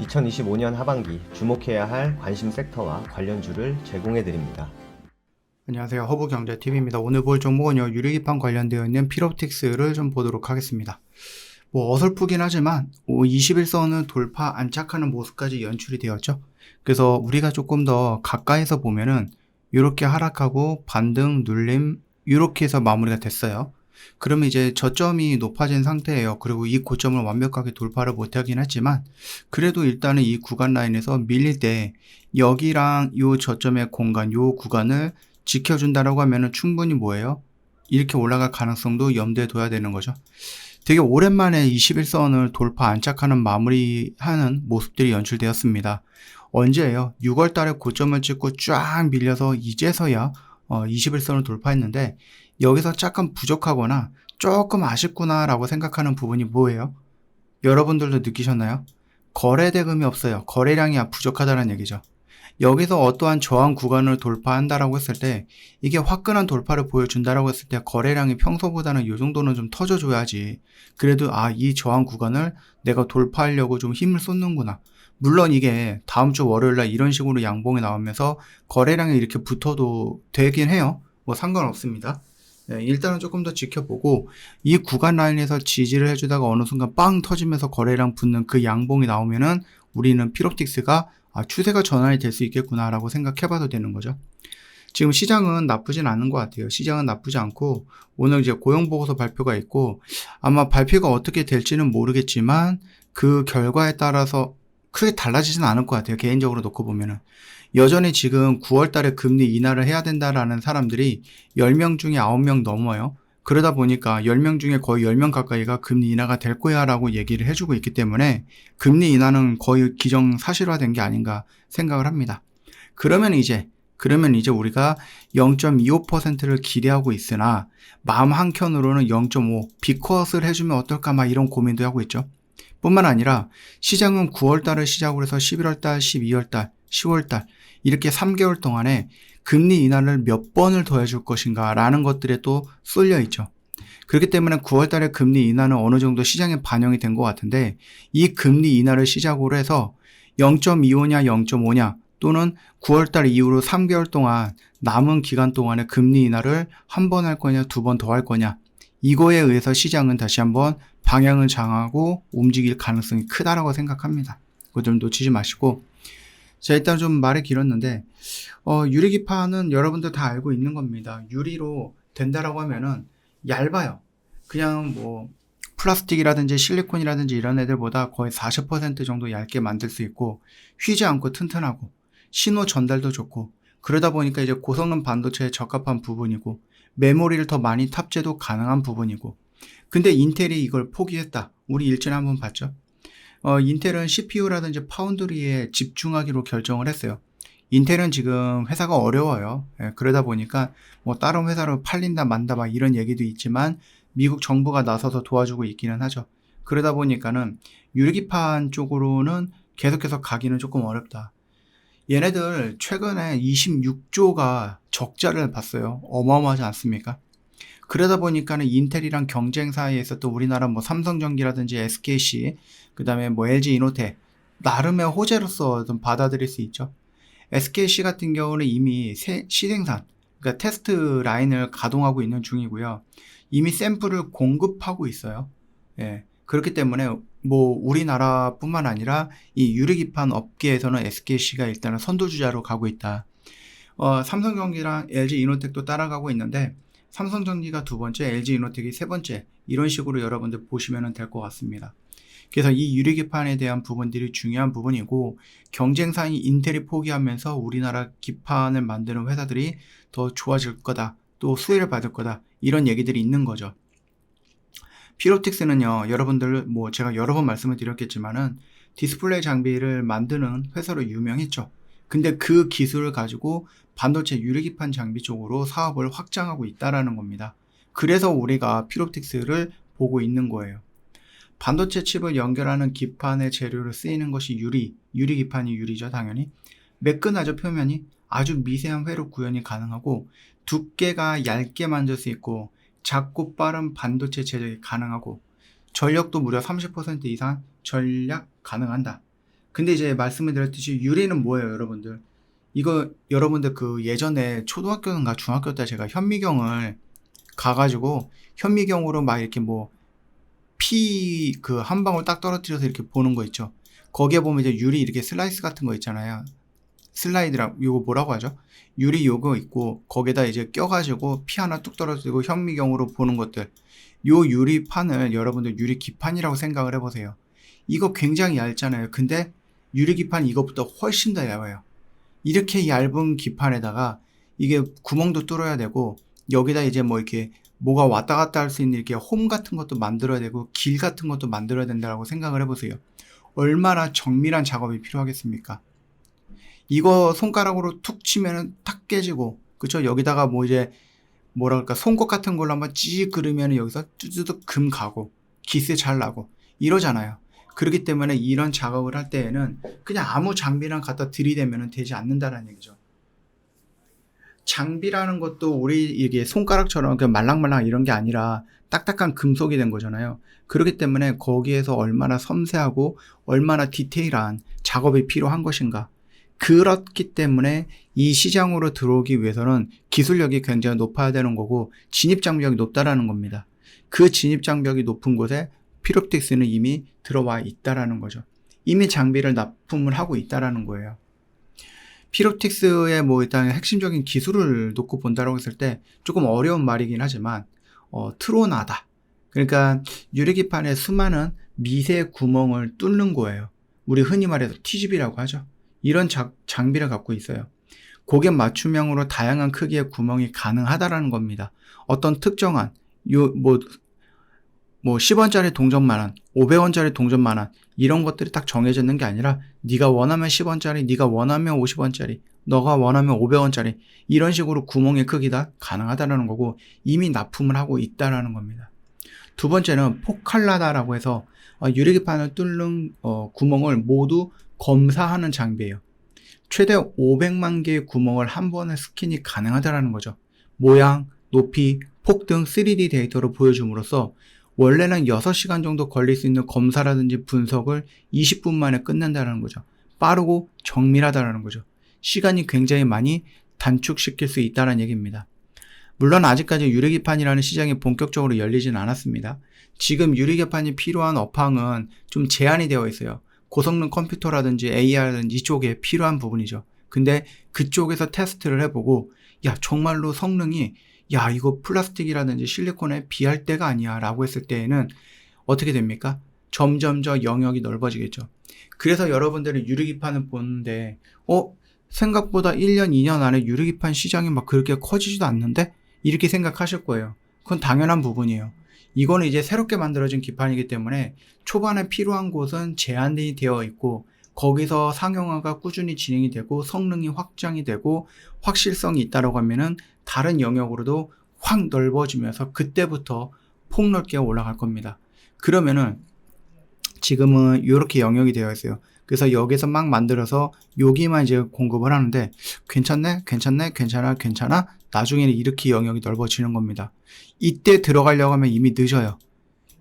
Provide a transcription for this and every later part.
2025년 하반기 주목해야 할 관심 섹터와 관련주를 제공해 드립니다. 안녕하세요. 허브경제TV입니다. 오늘 볼 종목은요, 유리기판 관련되어 있는 필옵틱스를 좀 보도록 하겠습니다. 어설프긴 하지만 21선은 돌파 안착하는 모습까지 연출이 되었죠. 그래서 우리가 조금 더 가까이서 보면은 이렇게 하락하고 반등, 눌림 이렇게 해서 마무리가 됐어요. 그러면 이제 저점이 높아진 상태예요. 그리고 이 고점을 완벽하게 돌파를 못하긴 했지만 그래도 일단은 이 구간 라인에서 밀릴 때 여기랑 이 저점의 공간, 이 구간을 지켜준다라고 하면은 충분히 뭐예요? 이렇게 올라갈 가능성도 염두에 둬야 되는 거죠. 되게 오랜만에 21선을 돌파 안착하는 마무리하는 모습들이 연출되었습니다. 언제예요? 6월 달에 고점을 찍고 쫙 밀려서 이제서야 21선을 돌파했는데 여기서 약간 부족하거나 조금 아쉽구나 라고 생각하는 부분이 뭐예요? 여러분들도 느끼셨나요? 거래 대금이 없어요. 거래량이 부족하다는 얘기죠. 여기서 어떠한 저항 구간을 돌파한다라고 했을 때 이게 화끈한 돌파를 보여준다라고 했을 때 거래량이 평소보다는 이 정도는 좀 터져줘야지. 그래도 이 저항 구간을 내가 돌파하려고 좀 힘을 쏟는구나. 물론 이게 다음 주 월요일날 이런 식으로 양봉이 나오면서 거래량이 이렇게 붙어도 되긴 해요. 상관없습니다. 네, 일단은 조금 더 지켜보고 이 구간 라인에서 지지를 해주다가 어느 순간 빵 터지면서 거래량 붙는 그 양봉이 나오면은 우리는 필옵틱스가 추세가 전환이 될 수 있겠구나라고 생각해봐도 되는 거죠. 지금 시장은 나쁘진 않은 것 같아요. 시장은 나쁘지 않고 오늘 이제 고용보고서 발표가 있고 아마 발표가 어떻게 될지는 모르겠지만 그 결과에 따라서 크게 달라지진 않을 것 같아요. 개인적으로 놓고 보면은. 여전히 지금 9월 달에 금리 인하를 해야 된다라는 사람들이 10명 중에 9명 넘어요. 그러다 보니까 10명 중에 거의 10명 가까이가 금리 인하가 될 거야 라고 얘기를 해주고 있기 때문에 금리 인하는 거의 기정사실화된 게 아닌가 생각을 합니다. 그러면 이제 우리가 0.25%를 기대하고 있으나 마음 한켠으로는 0.5 빅컷을 해주면 어떨까 막 이런 고민도 하고 있죠. 뿐만 아니라 시장은 9월달을 시작으로 해서 11월달, 12월달, 10월달 이렇게 3개월 동안에 금리 인하를 몇 번을 더 해줄 것인가 라는 것들에 또 쏠려 있죠. 그렇기 때문에 9월달에 금리 인하는 어느 정도 시장에 반영이 된 것 같은데 이 금리 인하를 시작으로 해서 0.25냐 0.5냐 또는 9월달 이후로 3개월 동안 남은 기간 동안에 금리 인하를 한 번 할 거냐 두 번 더 할 거냐 이거에 의해서 시장은 다시 한번 방향을 정하고 움직일 가능성이 크다라고 생각합니다. 그거 좀 놓치지 마시고 자 일단 좀 말이 길었는데 유리기판은 여러분들 다 알고 있는 겁니다. 유리로 된다라고 하면은 얇아요. 그냥 플라스틱이라든지 실리콘이라든지 이런 애들보다 거의 40% 정도 얇게 만들 수 있고 휘지 않고 튼튼하고 신호 전달도 좋고 그러다 보니까 이제 고성능 반도체에 적합한 부분이고 메모리를 더 많이 탑재도 가능한 부분이고 근데 인텔이 이걸 포기했다. 우리 일전에 한번 봤죠. 인텔은 CPU라든지 파운드리에 집중하기로 결정을 했어요. 인텔은 지금 회사가 어려워요. 그러다 보니까 다른 회사로 팔린다 만다 막 이런 얘기도 있지만 미국 정부가 나서서 도와주고 있기는 하죠. 그러다 보니까는 유리기판 쪽으로는 계속해서 가기는 조금 어렵다. 얘네들 최근에 26조가 적자를 봤어요. 어마어마하지 않습니까? 그러다 보니까는 인텔이랑 경쟁 사이에 있었던 우리나라 삼성전기라든지 SKC, 그 다음에 LG 이노텍, 나름의 호재로서 좀 받아들일 수 있죠. SKC 같은 경우는 이미 시생산, 그러니까 테스트 라인을 가동하고 있는 중이고요. 이미 샘플을 공급하고 있어요. 예. 그렇기 때문에 우리나라뿐만 아니라 이 유리기판 업계에서는 SKC가 일단은 선두주자로 가고 있다. 삼성전기랑 LG 이노텍도 따라가고 있는데 삼성전기가 두 번째, LG 이노텍이 세 번째 이런 식으로 여러분들 보시면 될 것 같습니다. 그래서 이 유리기판에 대한 부분들이 중요한 부분이고 경쟁사인 인텔이 포기하면서 우리나라 기판을 만드는 회사들이 더 좋아질 거다. 또 수혜를 받을 거다. 이런 얘기들이 있는 거죠. 필옵틱스는요. 여러분들 제가 여러 번 말씀을 드렸겠지만은 디스플레이 장비를 만드는 회사로 유명했죠. 근데 그 기술을 가지고 반도체 유리기판 장비 쪽으로 사업을 확장하고 있다라는 겁니다. 그래서 우리가 필옵틱스를 보고 있는 거예요. 반도체 칩을 연결하는 기판의 재료로 쓰이는 것이 유리기판이 유리죠, 당연히. 매끈하죠, 표면이. 아주 미세한 회로 구현이 가능하고 두께가 얇게 만들 수 있고 작고 빠른 반도체 제작이 가능하고 전력도 무려 30% 이상 절약 가능한다. 근데 이제 말씀을 드렸듯이 유리는 뭐예요, 여러분들? 이거 여러분들 그 예전에 초등학교인가 중학교 때 제가 현미경을 가가지고 현미경으로 막 이렇게 뭐 피 그 한 방울 딱 떨어뜨려서 이렇게 보는 거 있죠. 거기에 보면 이제 유리 이렇게 슬라이스 같은 거 있잖아요. 슬라이드라 요거 뭐라고 하죠? 유리 요거 있고 거기다 이제 껴가지고 피 하나 뚝 떨어뜨리고 현미경으로 보는 것들. 요 유리판을 여러분들 유리기판이라고 생각을 해보세요. 이거 굉장히 얇잖아요. 근데 유리기판 이것보다 훨씬 더 얇아요. 이렇게 얇은 기판에다가 이게 구멍도 뚫어야 되고 여기다 이제 뭐 이렇게 뭐가 왔다 갔다 할 수 있는 이렇게 홈 같은 것도 만들어야 되고 길 같은 것도 만들어야 된다고 생각을 해보세요. 얼마나 정밀한 작업이 필요하겠습니까? 이거 손가락으로 툭 치면은 탁 깨지고, 그쵸? 여기다가 뭐 이제 뭐랄까 송곳 같은 걸로 한번 찌 그르면 여기서 쭈쭈득 금 가고 기스 잘 나고 이러잖아요. 그렇기 때문에 이런 작업을 할 때에는 그냥 아무 장비랑 갖다 들이대면 되지 않는다는 얘기죠. 장비라는 것도 우리 이게 손가락처럼 그냥 말랑말랑 이런 게 아니라 딱딱한 금속이 된 거잖아요. 그렇기 때문에 거기에서 얼마나 섬세하고 얼마나 디테일한 작업이 필요한 것인가. 그렇기 때문에 이 시장으로 들어오기 위해서는 기술력이 굉장히 높아야 되는 거고 진입장벽이 높다라는 겁니다. 그 진입장벽이 높은 곳에 피롭틱스는 이미 들어와 있다라는 거죠. 이미 장비를 납품을 하고 있다라는 거예요. 피롭틱스의 뭐 일단 핵심적인 기술을 놓고 본다라고 했을 때 조금 어려운 말이긴 하지만 트로나다. 그러니까 유리기판에 수많은 미세 구멍을 뚫는 거예요. 우리 흔히 말해서 TGV라고 하죠. 이런 장비를 갖고 있어요. 고객 맞춤형으로 다양한 크기의 구멍이 가능하다라는 겁니다. 어떤 특정한 뭐 10원짜리 동전 만원, 500원짜리 동전 만원 이런 것들이 딱 정해져 있는 게 아니라 네가 원하면 10원짜리, 네가 원하면 50원짜리, 너가 원하면 500원짜리 이런 식으로 구멍의 크기가 가능하다는 거고 이미 납품을 하고 있다는 겁니다. 두 번째는 포칼라다라고 해서 유리기판을 뚫는 구멍을 모두 검사하는 장비예요. 최대 500만 개의 구멍을 한 번에 스캔이 가능하다는 거죠. 모양, 높이, 폭 등 3D 데이터로 보여줌으로써 원래는 6시간 정도 걸릴 수 있는 검사라든지 분석을 20분 만에 끝낸다는 거죠. 빠르고 정밀하다는 거죠. 시간이 굉장히 많이 단축시킬 수 있다는 얘기입니다. 물론 아직까지 유리기판이라는 시장이 본격적으로 열리진 않았습니다. 지금 유리기판이 필요한 업황은 좀 제한이 되어 있어요. 고성능 컴퓨터라든지 AR라든지 이쪽에 필요한 부분이죠. 근데 그쪽에서 테스트를 해보고 야 정말로 성능이 야 이거 플라스틱이라든지 실리콘에 비할 때가 아니야 라고 했을 때에는 어떻게 됩니까? 점점 저 영역이 넓어지겠죠. 그래서 여러분들이 유리기판을 보는데 생각보다 1년 2년 안에 유리기판 시장이 막 그렇게 커지지도 않는데? 이렇게 생각하실 거예요. 그건 당연한 부분이에요. 이거는 이제 새롭게 만들어진 기판이기 때문에 초반에 필요한 곳은 제한이 되어 있고 거기서 상용화가 꾸준히 진행이 되고 성능이 확장이 되고 확실성이 있다고 하면은 다른 영역으로도 확 넓어지면서 그때부터 폭넓게 올라갈 겁니다. 그러면은 지금은 이렇게 영역이 되어 있어요. 그래서 여기서 막 만들어서 여기만 이제 공급을 하는데 괜찮네? 괜찮아? 나중에는 이렇게 영역이 넓어지는 겁니다. 이때 들어가려고 하면 이미 늦어요.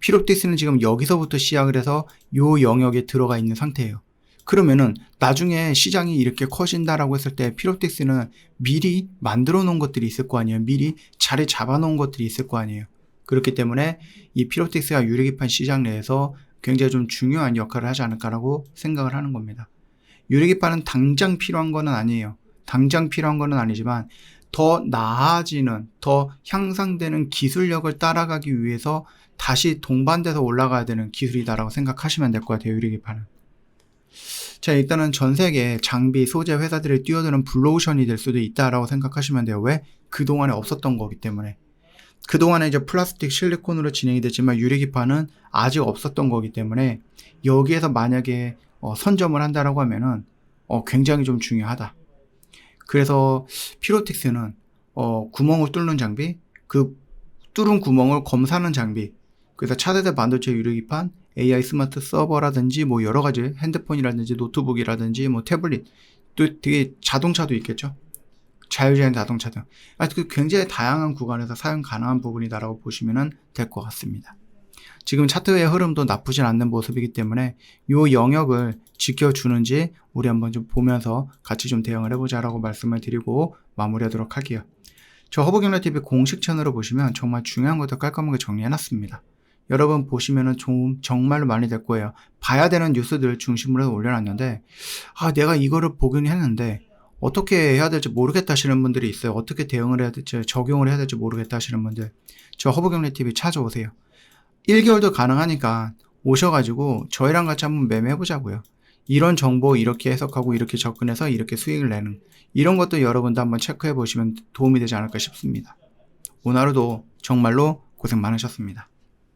피롭틱스는 지금 여기서부터 시작을 해서 요 영역에 들어가 있는 상태예요. 그러면은 나중에 시장이 이렇게 커진다라고 했을 때 피롭틱스는 미리 만들어 놓은 것들이 있을 거 아니에요. 미리 자리 잡아 놓은 것들이 있을 거 아니에요. 그렇기 때문에 이 피롭틱스가 유리기판 시장 내에서 굉장히 좀 중요한 역할을 하지 않을까라고 생각을 하는 겁니다. 유리기판은 당장 필요한 거는 아니에요. 당장 필요한 거는 아니지만 더 나아지는, 더 향상되는 기술력을 따라가기 위해서 다시 동반돼서 올라가야 되는 기술이다라고 생각하시면 될 것 같아요. 유리기판은. 자, 일단은 전 세계 장비, 소재 회사들이 뛰어드는 블루오션이 될 수도 있다라고 생각하시면 돼요. 왜? 그동안에 없었던 거기 때문에. 그동안에 이제 플라스틱, 실리콘으로 진행이 됐지만 유리기판은 아직 없었던 거기 때문에 여기에서 만약에 선점을 한다라고 하면은 굉장히 좀 중요하다. 그래서 피로틱스는 구멍을 뚫는 장비, 그 뚫은 구멍을 검사하는 장비, 그래서 차세대 반도체 유리기판, AI 스마트 서버라든지 뭐 여러 가지 핸드폰이라든지 노트북이라든지 뭐 태블릿, 또 되게 자동차도 있겠죠. 자율주행 자동차 등 굉장히 다양한 구간에서 사용 가능한 부분이다라고 보시면 될 것 같습니다. 지금 차트의 흐름도 나쁘진 않는 모습이기 때문에 이 영역을 지켜주는지 우리 한번 좀 보면서 같이 좀 대응을 해보자라고 말씀을 드리고 마무리하도록 할게요. 저 허브경제TV 공식 채널을 보시면 정말 중요한 것도 깔끔하게 정리해놨습니다. 여러분 보시면은 좀 정말로 많이 될 거예요. 봐야 되는 뉴스들 중심으로 해서 올려놨는데 내가 이거를 보긴 했는데 어떻게 해야 될지 모르겠다 하시는 분들이 있어요. 어떻게 대응을 해야 될지 적용을 해야 될지 모르겠다 하시는 분들 저 허브경제TV 찾아오세요. 1개월도 가능하니까 오셔가지고 저희랑 같이 한번 매매해보자고요. 이런 정보 이렇게 해석하고 이렇게 접근해서 이렇게 수익을 내는 이런 것도 여러분도 한번 체크해 보시면 도움이 되지 않을까 싶습니다. 오늘 하루도 정말로 고생 많으셨습니다.